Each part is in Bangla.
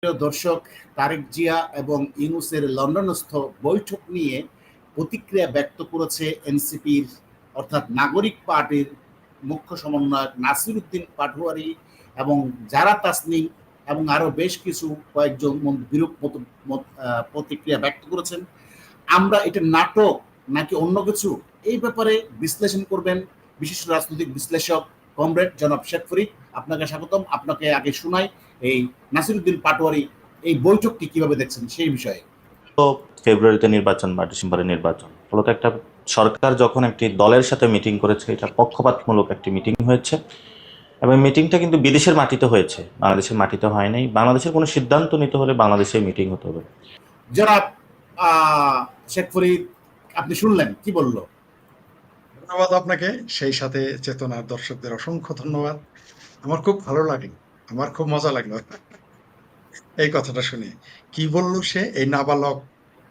প্রিয় দর্শক, তারেক জিয়া এবং ইউনূসের লন্ডনস্থ বৈঠক নিয়ে প্রতিক্রিয়া ব্যক্ত করেছে এনসিপির অর্থাৎ নাগরিক পার্টির মুখ্য সমন্বয়ক নাসির উদ্দিন পাটোয়ারি এবং জারা তাসনিম এবং আরো বেশ কিছু কয়েকজন বিরূপ প্রতিক্রিয়া ব্যক্ত করেছেন। আমরা এটা নাটক নাকি অন্য কিছু, এই ব্যাপারে বিশ্লেষণ করবেন বিশিষ্ট রাজনৈতিক বিশ্লেষক কমরেড জনাব শেখ ফরিদ। আপনাকে স্বাগতম। আপনাকে আগে শোনাই এই নাসিরউদ্দিন পাটোয়ারি এই বৈঠকটি কিভাবে দেখছেন সেই বিষয়ে। তো ফেব্রুয়ারিতে নির্বাচন বা ডিসেম্বরে নির্বাচন, ফলত একটা সরকার যখন একটি দলের সাথে মিটিং করেছে, এটা পক্ষপাতমূলক একটি মিটিং হয়েছে এবং মিটিংটা কিন্তু বিদেশের মাটিতে হয়েছে, বাংলাদেশের মাটিতে হয় নাই। বাংলাদেশের কোনো সিদ্ধান্ত নিতে হলে বাংলাদেশে মিটিং হতে হবে। জনাব শেখ ফরিদ, আপনি শুনলেন কি বললো? ধন্যবাদ আপনাকে, সেই সাথে চেতনার দর্শকদের অসংখ্য ধন্যবাদ। আমার খুব ভালো লাগলো, আমার খুব মজা লাগলো এই কথাটা শুনে। কি বললো সে? এই নাবালক,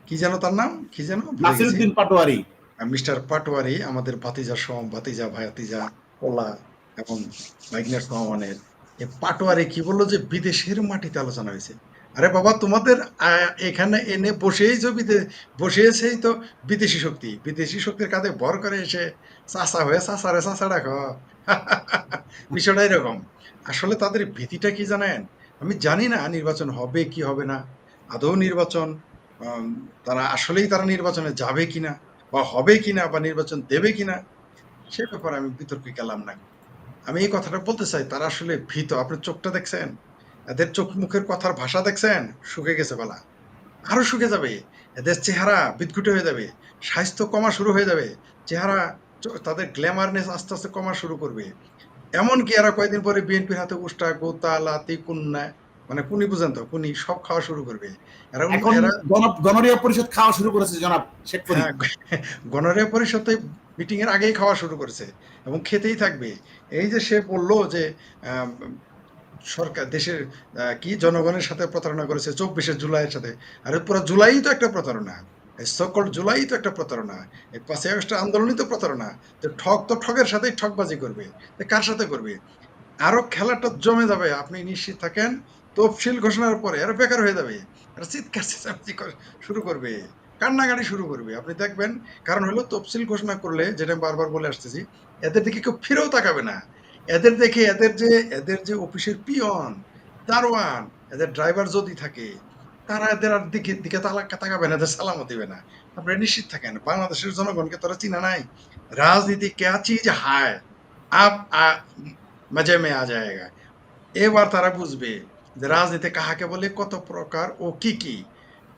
কি যেন তার নাম, কি যেন নাসিরউদ্দিন পাটোয়ারি, মিস্টার পাটোয়ারি, আমাদের ভাতিজা ভাতিজা ওলা এবং ভাইগনার সমানের এই পাটোয়ারি কি বললো যে বিদেশের মাটিতে আলোচনা হয়েছে। আরে বাবা, তোমাদের এখানে এনে বসিয়েছেই তো বিদেশি শক্তির কাঁধে ভর করে এসে চাষা হয়ে চাষারে চাষা রাখো। বিষয়টা এরকম। আসলে তাদের ভীতিটা কি জানেন? আমি জানি না নির্বাচন হবে কি হবে না, আদৌ নির্বাচন তারা আসলেই নির্বাচনে যাবে কিনা বা হবে কিনা বা নির্বাচন দেবে কিনা, সে ব্যাপারে আমি বিতর্কে গেলাম না। আমি এই কথাটা বলতে চাই, তারা আসলে ভীত। আপনি চোখটা দেখছেন, এদের চোখ মুখের কথার ভাষা দেখছেন, শুকে গেছে বলা, আরো শুকে যাবে। এদের চেহারা বিদঘুটে হয়ে যাবে, স্বাস্থ্য কমা শুরু হয়ে যাবে, চেহারা তাদের গ্ল্যামারনেস আস্তে আস্তে কমা শুরু করবে। এমনকি এরা কয়েকদিন পরে বিএনপির হাতে উষ্টা গোতা লাতি কুন্না, মানে কুনি বুঝেন তো, কুনি সব খাওয়া শুরু করবে। এখন গণরিয়া পরিষদ খাওয়া শুরু করেছে জনাব শেখ ফরিদ। হ্যাঁ, গণরিয়া পরিষদ মিটিং এর আগেই খাওয়া শুরু করেছে এবং খেতেই থাকবে। এই যে সে বললো যে সরকার দেশের কি জনগণের সাথে প্রতারণা করেছে 24শে জুলাইয়ের সাথে। আরে পুরো জুলাই তো একটা প্রতারণা, সকল জুলাই তো একটা প্রতারণা, এই 5ই আগস্টের আন্দোলনই তো প্রতারণা। তো ঠকের সাথেই ঠকবাজি করবে, কার সাথে করবে? আরো খেলাটা জমে যাবে, আপনি নিশ্চিত থাকেন। তফসিল ঘোষণার পরে এরা বেকার হয়ে যাবে, এরা চিৎকার চেঁচামেচি শুরু করবে, কান্নাকাটি শুরু করবে, আপনি দেখবেন। কারণ হলো তফসিল ঘোষণা করলে, যেটা আমি বারবার বলে আসতেছি, এদের দিকে কেউ ফিরেও তাকাবে না। এদের দেখে এদের যে অফিসের পিয়ন, দারোয়ান, এদের ড্রাইভার যদি থাকে, তারা এদের আর দিকে তাকাবে না, এদের সালামও দিবে না। আপনারা নিশ্চিত থাকেন, বাংলাদেশের জনগণকে তারা চিনা নাই। রাজনীতি ক্যা চিজ হায়, আপ মজে মে আ যায়গা। এবার তারা বুঝবে যে রাজনীতি কাহাকে বলে, কত প্রকার ও কি কি।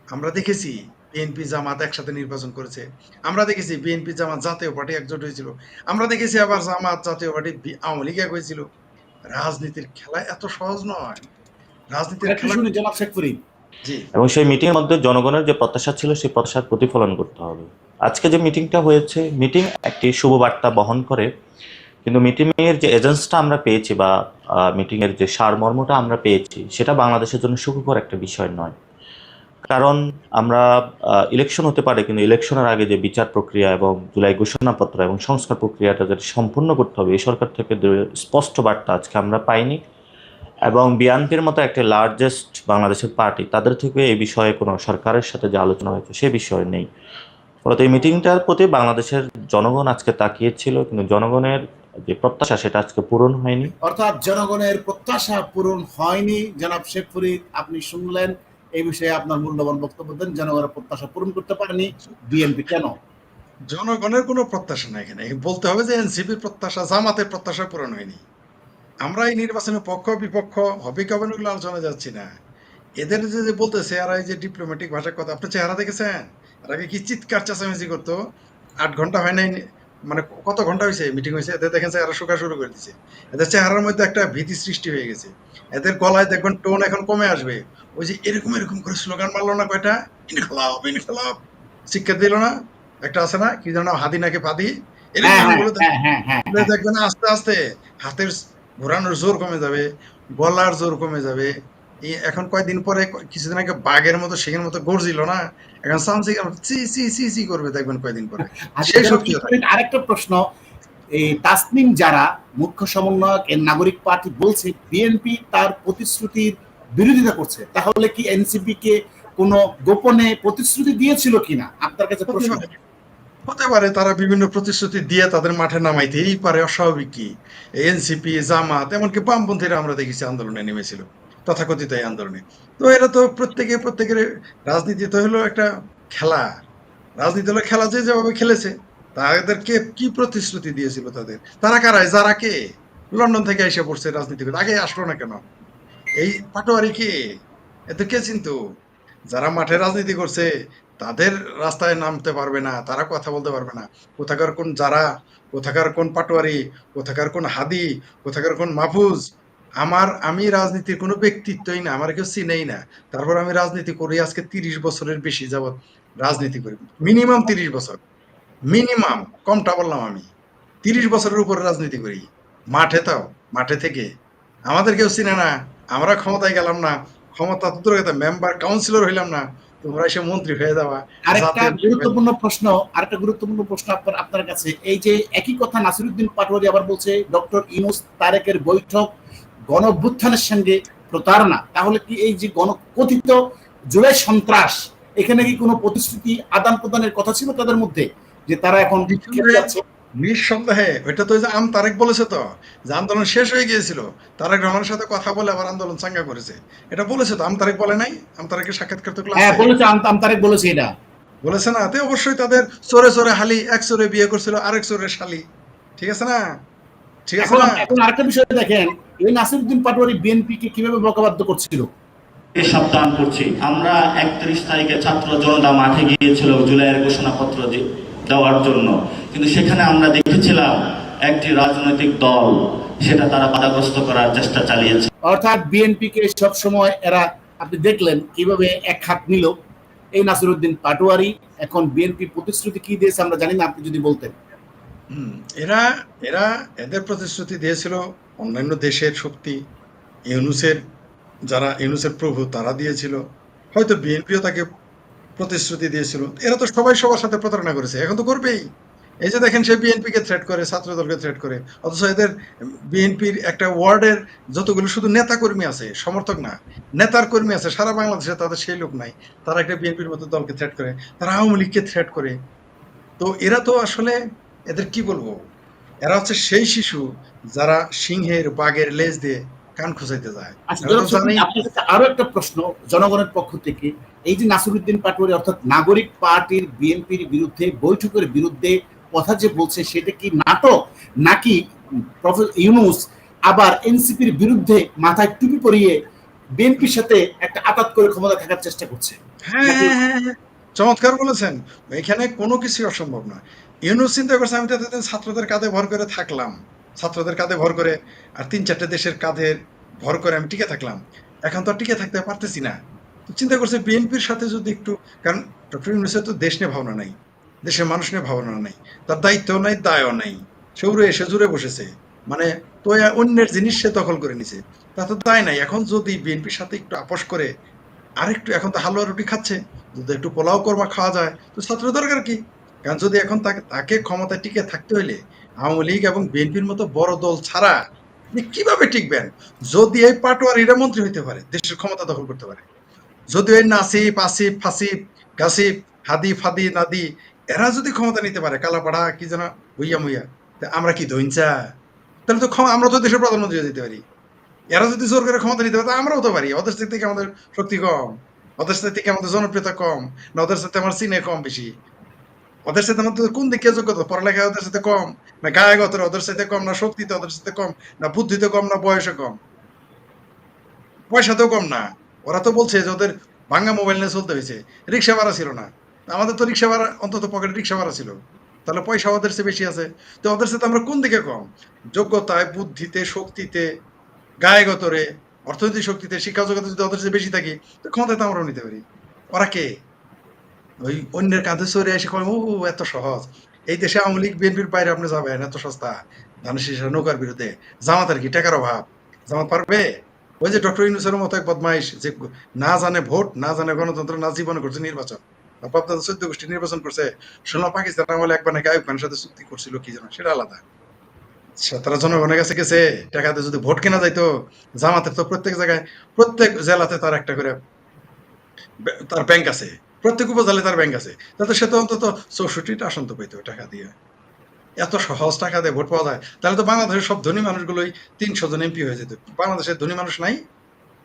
আমরা দেখেছি বিএনপি জামাত একসাথে নির্বাচন করেছে, আমরা দেখেছি বিএনপি জামাত জাতীয় পার্টি একজোট হয়েছিল, আমরা দেখেছি আবার জামাত জাতীয় পার্টি আওয়ামী লীগ এক হয়েছিল। রাজনীতির খেলা এত সহজ নয়, রাজনীতির খেলা। শুনি জনাব শেখ ফরিদ। জি, এবং সেই মিটিং এর মধ্যে জনগণের যে প্রত্যাশা ছিল, সেই প্রত্যাশার প্রতিফলন করতে হবে। আজকে যে মিটিংটা হয়েছে, মিটিং একটি শুভ বার্তা বহন করে, কিন্তু মিটিং এর যে এজেন্সটা আমরা পেয়েছি বা মিটিং এর যে সারমর্মটা আমরা পেয়েছি, সেটা বাংলাদেশের জন্য সুখকর একটা বিষয় নয়। কারণ আমরা ইলেকশন হতে পারে, কিন্তু ইলেকশনের আগে যে বিচার প্রক্রিয়া এবং জুলাই ঘোষণাপত্র এবং সংস্কার প্রক্রিয়াটা যেটা সম্পূর্ণ করতে হবে, এই সরকার থেকে স্পষ্ট বার্তা আজকে আমরা পাইনি। এবং বিএনপির মতো একটা লার্জেস্ট বাংলাদেশের পার্টি, তাদের থেকে এই বিষয়ে কোনো সরকারের সাথে যে আলোচনা হয়েছে সে বিষয় নেই। ফলত এই মিটিংটার প্রতি বাংলাদেশের জনগণ আজকে তাকিয়েছিল, কিন্তু জনগণের যে প্রত্যাশা সেটা আজকে পূরণ হয়নি। অর্থাৎ জনগণের প্রত্যাশা পূরণ হয়নি। জনাব শেখ ফরিদ, আপনি শুনলেন, এই বিষয়ে আপনার মূল্যবান বক্তব্য দেন। জনগণের প্রত্যাশা পূরণ করতে পারেনি বিএনপি, কেন? জনগণের কোনো প্রত্যাশা নাই এখানে। বলতে হবে যে এনসিপির প্রত্যাশা, জামাতের প্রত্যাশা পূরণ হয়নি। আমরা এই নির্বাচনে পক্ষ বিপক্ষ হবে কি হবে না ওগুলো আলোচনা যাচ্ছি না। এদের যে বলতেছে, আর এই যে ডিপ্লোম্যাটিক ভাষার কথা, আপনার চেহারা দেখেছেন? আর আগে কি চিৎকার চেঁচামেচি করতো, 8 ঘন্টা হয় নাই, মানে কত ঘন্টা হয়েছে মিটিং হয়েছে, এদের দেখেন চেহারা শোকা শুরু করে দিচ্ছে। এদের চেহারার মধ্যে একটা ভীতি সৃষ্টি হয়ে গেছে। এদের গলায় দেখবেন টোন এখন কমে আসবে। ওই যে এরকম এরকম করে স্লোগান মারলো না কয়টা, ইনকলাব ইনকলাব, শিক্ষা দিল না একটা, আছে না কি যেন, হাদি নাকি ফাদি, এরকম বলে দেখবেন আস্তে আস্তে হাতের ঘোরানোর জোর কমে যাবে, গলার জোর কমে যাবে। এখন কয়েকদিন পরে, কিছুদিন আগে বাঘের মতো সিংহের মতো গর্জিল না, এখন সামসি চি চি চি চি করবে দেখবেন কয়েকদিন পরে। সেই শক্তি। আরেকটা প্রশ্ন, এই তাসনিম যারা মুখ্য সমন্বয়ক এর নাগরিক পার্টি বলছে বিএনপি তার প্রতিশ্রুতির বিরোধিতা করছে, তাহলে কি এনসিপি কে কোনো গোপনে প্রতিশ্রুতি দিয়েছিল কিনা আপনার কাছে হতে প্রশ্ন? পারে, হতে পারে তারা বিভিন্ন প্রতিশ্রুতি দিয়ে তাদের মাঠে নামাইতেই পারে, অস্বাভাবিক কি? এনসিপি, জামাত, এমনকি বামপন্থীরা আমরা দেখেছি আন্দোলনে নেমেছিল, তথাকথিত এই আন্দোলনে। তো এরা তো প্রত্যেকের রাজনীতি তো হলো একটা খেলা, রাজনীতি হলো খেলা, যে যেভাবে খেলেছে। তাদেরকে কি প্রতিশ্রুতি দিয়েছিল তাদের? তারা কারা? যারা কে লন্ডন থেকে এসে পড়ছে রাজনীতি করতে, আগে আসলো না কেন? এই পাটোয়ারি কে? এদের কে চিনতো? যারা মাঠে রাজনীতি করছে তাদের রাস্তায় নামতে পারবে না, তারা কথা বলতে পারবে না। কোথাকার কোন যারা, কোথাকার কোন পাটোয়ারি, কোথাকার কোন হাদি, কোথাকার কোন মাহফুজ। আমি রাজনীতির কোনো ব্যক্তিত্বই না, আমার কেউ চিনেই না। তারপর আমি রাজনীতি করি আজকে ৩০ বছরের বেশি যাবৎ রাজনীতি করি, মিনিমাম ৩০ বছর, মিনিমাম, কমটা বললাম আমি। ৩০ বছরের উপরে রাজনীতি করি, মাঠে, তাও মাঠে থেকে। আমাদের কেউ চিনে না, আমরা ক্ষমতায় গেলাম না, ক্ষমতা তো দূরের কথা, মেম্বার কাউন্সিলর হইলাম না, তোমরা এসে মন্ত্রী হয়ে যাওয়া, আরেকটা জাতীয় গুরুত্বপূর্ণ প্রশ্ন আপনার কাছে, এই যে একই কথা নাসিরউদ্দিন পাটোয়ারি আবার বলছে ডক্টর ইউনূস তারেকের বৈঠক গণঅভ্যুত্থানের সঙ্গে প্রতারণা, তাহলে কি এই যে কথিত জুলাই সন্ত্রাস, এখানে কি কোনো প্রতিশ্রুতি আদান প্রদানের কথা ছিল তাদের মধ্যে, যে তারা এখন খেতে যাচ্ছে? নিঃসন্দেহে ওইটা তো ওই যে তারেক বলেছে তো, যে আন্দোলন শেষ হয়ে গিয়েছিল, তারেক রহমানের সাথে কথা বলে আবার আন্দোলন চাঙ্গা করেছে, এটা বলেছে তো। তারেক বলে নাই? তারেকের সাক্ষাৎকার তো হ্যাঁ ক্লাসে বলেছে, তারেক বলেছে এটা। বলেছে না? তো অবশ্যই তাদের চোরে চোরে হালি, এক চোরে বিয়ে করছিল আরেক চোরে শালি, ঠিক আছে না? ঠিক আছে এখন না? এখন আরেকটা বিষয় দেখেন, এই নাসিরউদ্দিন পাটোয়ারি বিএনপি কে কিভাবে বকাবাদ্য করছিল। সাবধান করছি, আমরা 31 তারিখে ছাত্র জনতা মাঠে গিয়েছিল জুলাইয়ের ঘোষণাপত্র দেওয়ার জন্য, কিন্তু সেখানে আমরা দেখেছিলাম একটি রাজনৈতিক দল সেটা তারা বাধাগ্রস্ত করার চেষ্টা চালিয়েছে। অর্থাৎ বিএনপি কে সব সময় এরা, আপনি দেখলেন কিভাবে এক হাত নিল এই নাসিরউদ্দিন পাটোয়ারি। এখন বিএনপি প্রতিশ্রুতি কি দিয়েছে আমরা জানি না, আপনি যদি বলতেন। হুম, এরা এরা এদের প্রতিশ্রুতি দিয়েছিল অন্যান্য দেশের শক্তি, ইউনূসের, যারা ইউনূসের প্রভু তারা দিয়েছিল, হয়তো বিএনপিও তাকে প্রতিশ্রুতি দিয়েছিল। এরা তো সবাই সবার সাথে প্রতারণা করেছে, এখন তো করবেই। এই যে দেখেন, সে বিএনপি কে থ্রেট করে, ছাত্র দলকে থ্রেট করে, অথচ এদের বিএনপির একটা ওয়ার্ডের যতগুলো শুধু নেতা কর্মী আছে, সমর্থক না, নেতার কর্মী আছে সারা বাংলাদেশে, তাদের সেই লোক নাই। তারা একটা বিএনপির মতো দলকে থ্রেট করে, তারা আওয়ামী লীগকে থ্রেট করে। তো এরা তো আসলে, এদের কি বলবো, এরা হচ্ছে সেই শিশু যারা সিংহের বাঘের লেজ দিয়ে কান খুঁচাইতে যায়। আচ্ছা, এরা তো জানেই। আপনার কাছে আরো একটা প্রশ্ন জনগণের পক্ষ থেকে, এই যে নাসিরউদ্দিন পাটোয়ারি অর্থাৎ নাগরিক পার্টির বিএনপির বিরুদ্ধে বৈঠকের বিরুদ্ধে কথা যে বলছে, সেটা কি নাটক, নাকি প্রফেসর ইউনূস আবার এনসিপির বিরুদ্ধে মাথায় টুপি পরিয়ে বিএনপির সাথে একটা আতাত করে ক্ষমতা থাকার চেষ্টা করছে? হ্যাঁ, হ্যাঁ, হ্যাঁ, হ্যাঁ, চমৎকার বলেছেন। এখানে কোনো কিছুই অসম্ভব না। ইউনূস চিন্তা করছে, আমি তো এতদিন ছাত্রদের কাঁধে ভর করে থাকলাম, ছাত্রদের কাঁধে ভর করে, আর ৩-৪টে দেশের কাঁধে ভর করে আমি টিকে থাকলাম। এখন তো আর টিকে থাকতে পারতেছি না। তো চিন্তা করছে বিএনপির সাথে যদি একটু, কারণ ডক্টর ইউনূসের তো দেশ নিয়ে ভাবনা নাই, দেশের মানুষ নিয়ে ভাবনা নাই, তার দায়িত্বও নাই, দায়ও নাই। সে উড়ে এসে জুড়ে বসেছে, মানে তো অন্যের জিনিস সে দখল করে নিছে, তা তো দায় নাই। এখন যদি বিএনপির সাথে একটু আপোষ করে, আরেকটু, এখন তো হালুয়া রুটি খাচ্ছে, যদি একটু পোলাও কোরমা খাওয়া যায় তো ছাত্র দরকার কি? কারণ যদি এখন তাকে ক্ষমতায় টিকে থাকতে হইলে আওয়ামী লীগ এবং বিএনপির মতো বড় দল ছাড়া আপনি কিভাবে টিকবেন? যদি এই পাটোয়ারিরা মন্ত্রী হইতে পারে, দেশের ক্ষমতা দখল করতে পারে, যদি ওই নাসিব, আসিফ, ফাসিফ, গাসিফ, হাদি, ফাদি, নাদি, এরা যদি ক্ষমতা নিতে পারে, কালাপাড়া কি যেন, ভুইয়া মুইয়া, তা আমরা কি দইনচা? তাহলে তো আমরা তো দেশের প্রধানমন্ত্রী হয়ে যেতে পারি। এরা যদি জোর করে ক্ষমতা নিতে পারে, আমরাও তো পারি। ওদের থেকে আমাদের শক্তি কম, ওদের থেকে আমাদের জনপ্রিয়তা কম, না ওদের সাথে আমার সিনে কম বেশি? ওদের সাথে আমাদের কোন দিকে যোগ্যতা, পড়ালেখা ওদের সাথে কম, না গায়গত ওদের সাথে কম, না শক্তিতে ওদের সাথে কম, না বুদ্ধিতে কম, না বয়সে কম, পয়সাতেও কম না? ওরা তো বলছে যে ওদের ভাঙ্গা মোবাইল নিয়ে চলতে হয়েছে, রিক্সা ভাড়া ছিল না। আমাদের তো রিক্সা ভাড়া, অন্তত পকেটে রিক্সা ভাড়া ছিল, তাহলে পয়সা ওদের চেয়ে বেশি আছে। তো ওদের সাথে আমরা কোন দিকে কম? যোগ্যতায়, বুদ্ধিতে, শক্তিতে, গায়েগতরে, অর্থনৈতিক শক্তিতে, শিক্ষা জগতে যদি ওদের চেয়ে বেশি থাকি, তো ক্ষমতা তো আমরাও নিতে পারি। ওরা কে? ওই অন্যের কাঁধে চড়ে এসে কয়, ও এত সহজ, এই দেশে আওয়ামী লীগ বিএনপির বাইরে আপনি যাবেন, এত সস্তা, ধানের শীষের নৌকার বিরুদ্ধে। জামাতের কি টাকার অভাব? জামাত পারবে? ওই যে ডক্টর ইউনূসের মতো এক বদমাইশ, যে না জানে ভোট, না জানে গণতন্ত্র, না জীবনে করছে নির্বাচন, আপনার 14 গোষ্ঠী নির্বাচন করছে। শুনলাম পাকিস্তান আমলে একবার নাকি আইয়ুব খানের সাথে চুক্তি করছিল, কি জানো, সেটা আলাদা। তারা জনগণের কাছে গেছে টাকাতে যদি ভোট কেনা যাইতো, জামাতের তো প্রত্যেক জায়গায় প্রত্যেক জেলাতে তার একটা করে তার ব্যাংক আছে, প্রত্যেক উপজেলায় তার ব্যাংক আছে, তাতে সে তো অন্তত 64টা আসন তো পেতো টাকা দিয়ে। এত সহজ টাকা দিয়ে ভোট পাওয়া যায়, তাহলে তো বাংলাদেশের সব ধনী মানুষগুলোই 300 জন এমপি হয়ে যেত। বাংলাদেশের ধনী মানুষ নাই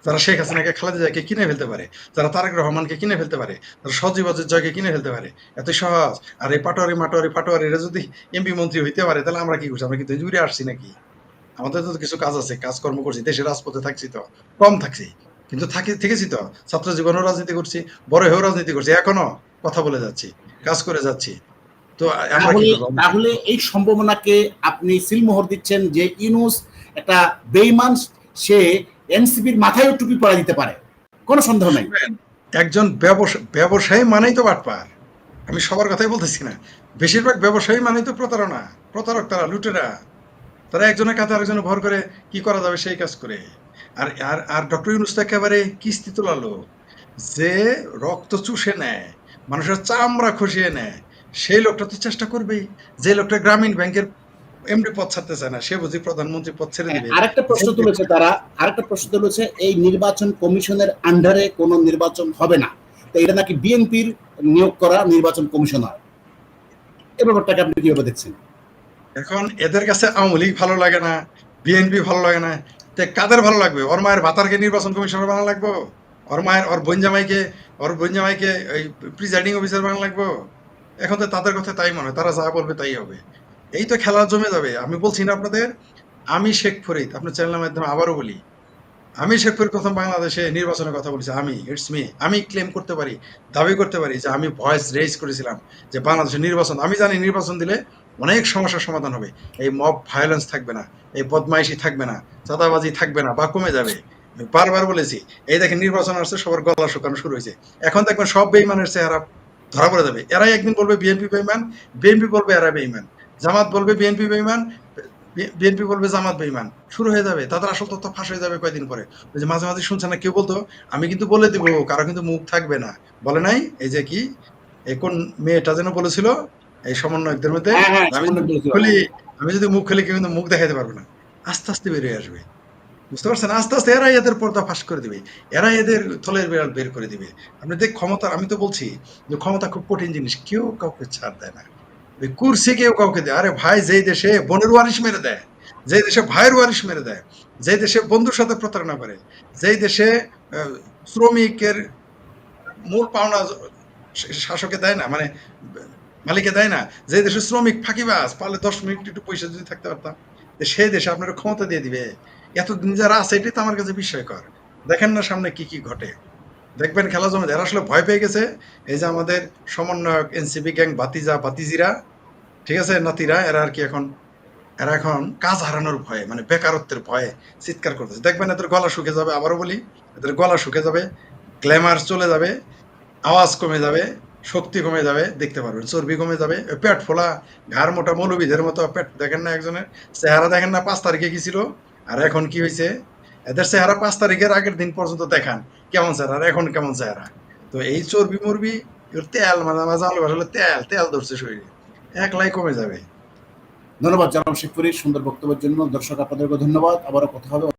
যারা শেখ হাসিনাকে, খালেদা জিয়াকে কিনে ফেলতে পারে, যারা তারেক রহমানকে কিনে ফেলতে পারে, যারা সজীব জয়কে কিনে ফেলতে পারে, এত সহজ। আর এই পাটোয়ারি মাটোয়ারি ফাটোয়ারিরা যদি এমপি মন্ত্রী হইতে পারে, তাহলে আমরা কি করছি? আমরা কিন্তু জুড়ে আসছি নাকি? আমাদের তো কিছু কাজ আছে, কাজকর্ম করছি, দেশের রাজপথে থাকছি তো, কম থাকছি কিন্তু থেকেছি তো, ছাত্র জীবনেও রাজনীতি করছি, বড় হয়েও রাজনীতি করছি, এখনো কথা বলে যাচ্ছি, কাজ করে যাচ্ছি। তো আমরা কি তাহলে করবো? তাহলে এই সম্ভাবনাকে আপনি সিলমোহর দিচ্ছেন যে ইউনূস একটা বেঈমান, সে এনসিপির মাথায় টুপি পরা দিতে পারে, কোনো সন্দেহ নাই। একজন ব্যবসায়ী মানেই তো বাটপার। আমি সবার কথাই বলতেছি না, বেশিরভাগ ব্যবসায়ী মানেই তো প্রতারণা, প্রতারক, তারা লুটেরা। তারা একজনের কাছে আরেকজনের ভর করে কি করা যাবে সেই কাজ করে। আর আর আর ডক্টর ইউনূস তো একেবারে কিস্তি তোলা লোক, যে রক্ত চুষে নেয়, মানুষের চামড়া খসিয়ে নেয়, সেই লোকটা তো চেষ্টা করবেই। যে লোকটা গ্রামীণ ব্যাংকের এমডি পদ ছাড়তে চায় না, সে বুঝি প্রধানমন্ত্রী পদ ছেড়ে দিবে? আরেকটা প্রশ্ন তুলেছে তারা, আরেকটা প্রশ্ন তুলেছে এই নির্বাচন কমিশনের আন্ডারে কোনো নির্বাচন হবে না, তো এটা নাকি বিএনপির নিয়োগ করা নির্বাচন কমিশনার। এই ব্যাপারটাকে আপনি কিভাবে দেখছেন? এখন এদের কাছে আওয়ামী লীগ ভালো লাগে না, বিএনপি ভালো লাগে না, তে কাদের ভালো লাগবে? ওর মায়ের ভাতারকে নির্বাচন কমিশনার বানানো লাগবো? ওর মায়ের, ওর বোনজামাইকে ওই প্রিজাইডিং অফিসার বানানো লাগবো? এখন তো তাদের কথা তাই মনে হয়, তারা যা বলবে তাই হবে। এই তো খেলা জমে যাবে। আমি বলছি না আপনাদের, আমি শেখ ফরিদ, আপনার চ্যানেলের মাধ্যমে আবারও বলি, আমি শেখ ফরিদ প্রথম বাংলাদেশে নির্বাচনের কথা বলেছি। ইটস মি, আমি ক্লেম করতে পারি, দাবি করতে পারি যে আমি ভয়েস রেজ করেছিলাম যে বাংলাদেশের নির্বাচন, আমি জানি নির্বাচন দিলে অনেক সমস্যার সমাধান হবে। এই মব ভায়োলেন্স থাকবে না, এই বদমাইশি থাকবে না, চাঁদাবাজি থাকবে না বা কমে যাবে। আমি বারবার বলেছি, এই দেখেন নির্বাচন আসছে, সবার গলা শুকানো শুরু হয়েছে। এখন দেখবেন সব বেইমানের চেহারা ধরা পড়ে যাবে। এরাই একদিন বলবে বিএনপি বেইমান, বিএনপি বলবে এরা বেইমান, জামাত বলবে বিএনপি বেইমান, বিএনপি বলবে জামাত বেইমান, শুরু হয়ে যাবে। তাদের আসল তথ্য ফাঁস হয়ে যাবে কয়েকদিন পরে। ওই যে মাঝে মাঝে শুনছে না কেউ বলতো, আমি কিন্তু বলে দিব, কারো কিন্তু মুখ থাকবে না, বলে নাই? এই যে কি, এই কোন মেয়েটা যেন বলেছিল এই সমন্বয়কদের মধ্যে, হ্যাঁ হ্যাঁ, আমি সামান্য যদি মুখ বলেছিল। খুলি, আমি যদি মুখ খুলি কেউ কিন্তু মুখ দেখাতে পারবে না। আস্তে আস্তে বেরিয়ে আসবে, বুঝতে পারছেন? আস্তে আস্তে এরাই এদের পর্দা ফাঁস করে দিবে, এরাই এদের থলের বিড়াল বের করে দিবে। আপনি দেখ ক্ষমতা, আমি তো বলছি যে ক্ষমতা খুব কঠিন জিনিস, কেউ কাউকে ছাড় দেয় না। ওই কুরসি কেউ কাউকে দেয়? আরে ভাই, যেই দেশে বোনের ওয়ারিশ মেরে দেয়, যেই দেশে ভাইয়ের ওয়ারিশ মেরে দেয়, যেই দেশে বন্ধুর সাথে প্রতারণা করে, যেই দেশে শ্রমিকের মূল পাওনা শাসকে দেয় না, মানে মালিকে দেয় না, যে দেশে শ্রমিক ফাঁকিবাজ, পারলে 10 মিনিট একটু পয়সা যদি থাকতে পারতাম, সেই দেশে আপনারা ক্ষমতা দিয়ে দিবে। এতদিন যারা আছে, এটাই তো আমার কাছে বিস্ময়কর। দেখেন না সামনে কি কি ঘটে, দেখবেন খেলা জমে। এরা আসলে ভয় পেয়ে গেছে। এই যে আমাদের সমন্বয়ক এনসিপি গ্যাং বাতিজিরা, ঠিক আছে, নাতিরা, এরা এখন কাজ হারানোর ভয়ে, মানে বেকারত্বের ভয়ে চিৎকার করতেছে। দেখবেন এদের গলা শুকে যাবে, আবারও বলি, এদের গলা শুকে যাবে, গ্ল্যামার চলে যাবে, আওয়াজ কমে যাবে, শক্তি কমে যাবে, দেখতে পারবেন চর্বি কমে যাবে, পেট ফোলা, ঘাড় মোটা মৌলবীদের মতো পেট। দেখেন না একজনের চেহারা, দেখেন না 5 তারিখে কি ছিল আর এখন কি হয়েছে? এদের চেহারা 5 তারিখের আগের দিন পর্যন্ত দেখান কেমন চেহারা, আর এখন কেমন চেহারা। তো এই চর্বি মরবি, এগুলো তেল, মাঝে মাঝে আলো আসলে তেল তেল ধরছে শরীরে, একলাই কমে যাবে। ধন্যবাদ জনাব শেখ ফরিদ সুন্দর বক্তব্যের জন্য। দর্শক আপনাদেরকে ধন্যবাদ, আবারও কথা হবে।